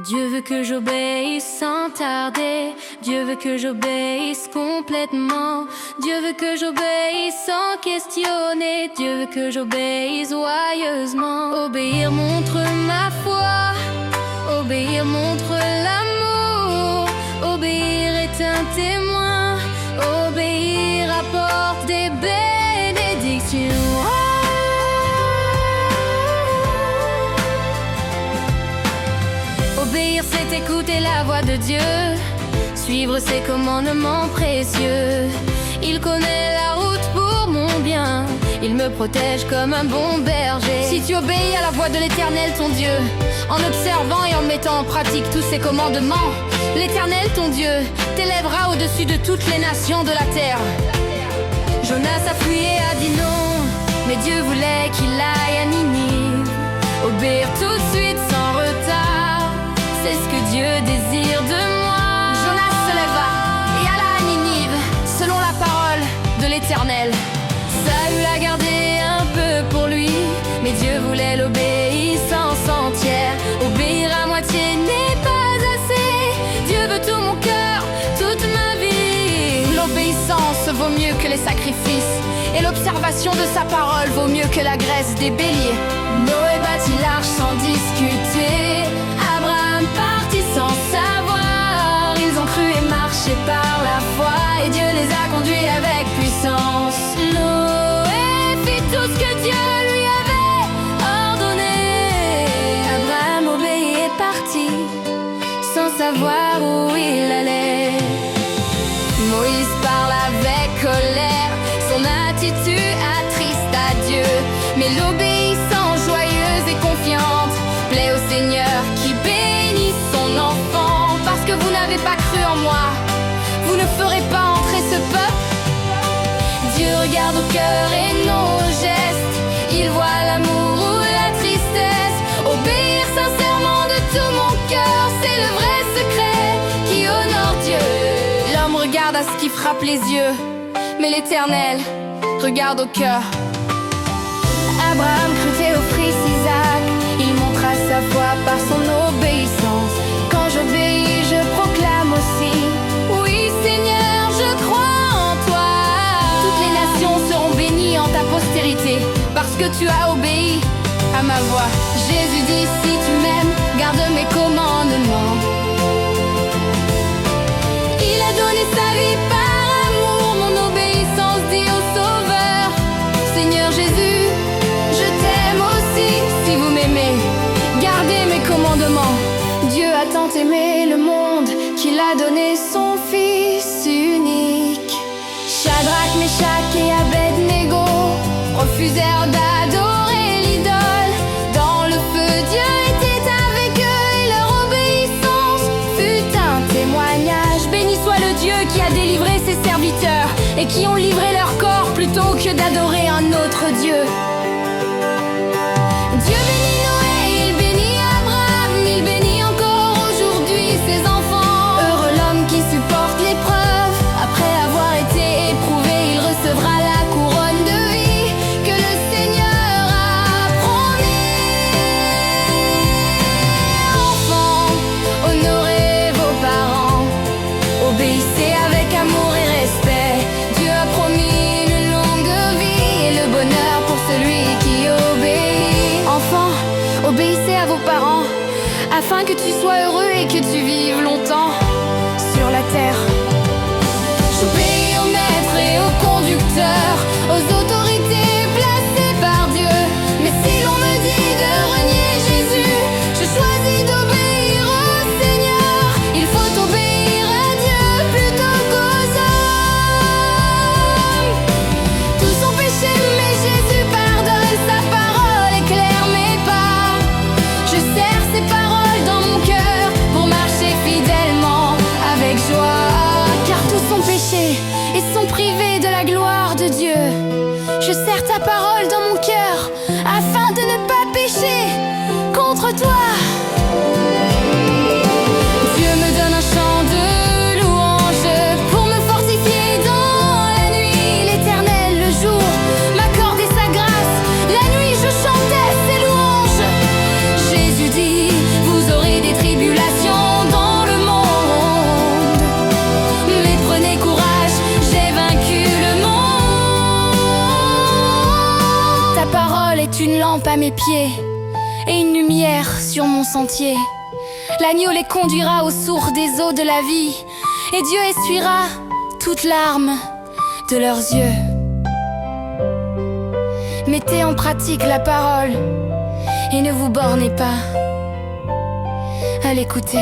Dieu veut que j'obéisse sans tarder. Dieu veut que j'obéisse complètement. Dieu veut que j'obéisse sans questionner. Dieu veut que j'obéisse joyeusement. Obéir montre ma foi. Obéir montre l'amour. Obéir est un témoin. Obéir apporte des bénédictions. Obéir, c'est écouter la voix de Dieu, suivre ses commandements précieux. Il connaît la route pour mon bien, il me protège comme un bon berger. Si tu obéis à la voix de l'Éternel ton Dieu, en observant et en mettant en pratique tous ses commandements, l'Éternel ton Dieu t'élèvera au-dessus de toutes les nations de la terre. Jonas a fui et a dit non, mais Dieu voulait qu'il aille à Ninive. Obéir tout de suite sans retard, c'est ce que Dieu désire de moi. Jonas se leva et alla à Ninive, selon la parole de l'Éternel. Saül a gardé un peu pour lui, mais Dieu voulait l'obéissance entière. Obéir à moitié n'est pas assez, Dieu veut tout mon cœur, toute ma vie. L'obéissance vaut mieux que les sacrifices, et l'observation de sa parole vaut mieux que la graisse des béliers. Noé bâtit l'arche sans discuter, Abraham partit sans savoir. Ils ont cru et marché par la foi, et Dieu les a conduits avec puissance. Noé fit tout ce que Dieu lui avait ordonné. Abraham obéit et partit, sans savoir où il allait. Moïse parle avec colère, son attitude attriste à Dieu. Mais l'obéissance joyeuse et confiante plaît au Seigneur qui bénit son enfant. Parce que vous n'avez pas cru en moi, vous ne ferez pas entrer ce peuple. Dieu regarde au cœur et nos gestes, il voit l'amour ou la tristesse. Obéir sincèrement de tout mon cœur, c'est le vrai secret qui honore Dieu. L'homme regarde à ce qui frappe les yeux, mais l'Éternel regarde au cœur. Abraham crut et offrit Isaac, il montra sa foi par son obéissance. Quand j'obéis, je proclame aussi, oui Seigneur, je crois en toi. Toutes les nations seront bénies en ta postérité, parce que tu as obéi à ma voix. Jésus dit, si tu m'aimes, garde mes commandements. Il a donné sa vie par amour, mon obéissance dit au Sauveur. Seigneur Jésus, je t'aime aussi. Si vous m'aimez, gardez mes commandements. Dieu a tant aimé le monde qu'il a donné son Fils unique. Shadrach, Meshach et Abednego refusèrent d'adorer l'idole. Dans le feu, Dieu était avec eux et leur obéissance fut un témoignage. Béni soit le Dieu qui a délivré ses serviteurs et qui ont livré leur corps plutôt que d'adorer un autre Dieu. Dieu bénit Noé, il bénit Abraham, il bénit encore aujourd'hui ses enfants. Heureux l'homme qui supporte l'épreuve, après avoir été éprouvé, il recevra la couronne de vie que le Seigneur a promis. Enfants, honorez vos parents, obéissez avec amour et respect. Dieu a promis une longue vie et le bonheur pour celui qui obéit. Enfants, obéissez à vos parents, afin que tu sois heureux et que tu vives longtemps sur la terre. J'obéis aux maîtres et aux conducteurs, aux autorités placées par Dieu. Mais si l'on me dit de renier Jésus, je choisis d'obéir au Seigneur. Il faut obéir à Dieu plutôt qu'aux hommes. Tous ont péché, mais Jésus pardonne, sa parole éclaire mes pas. Je serre ses paroles dans mon cœur pour marcher fidèlement avec joie. Car tous ont péché et sont privés de la gloire de Dieu. Je serre ta parole dans mon cœur afin de ne pas pécher contre toi. Dieu me donne un chant de louange pour me fortifier dans la nuit. L'Éternel le jour m'accordait sa grâce, la nuit je chantais ses louanges. Jésus dit, vous aurez des tribulations. lampe à mes pieds et une lumière sur mon sentier. L'agneau les conduira aux sources des eaux de la vie, et Dieu essuiera toutes larmes de leurs yeux. Mettez en pratique la parole et ne vous bornez pas à l'écouter.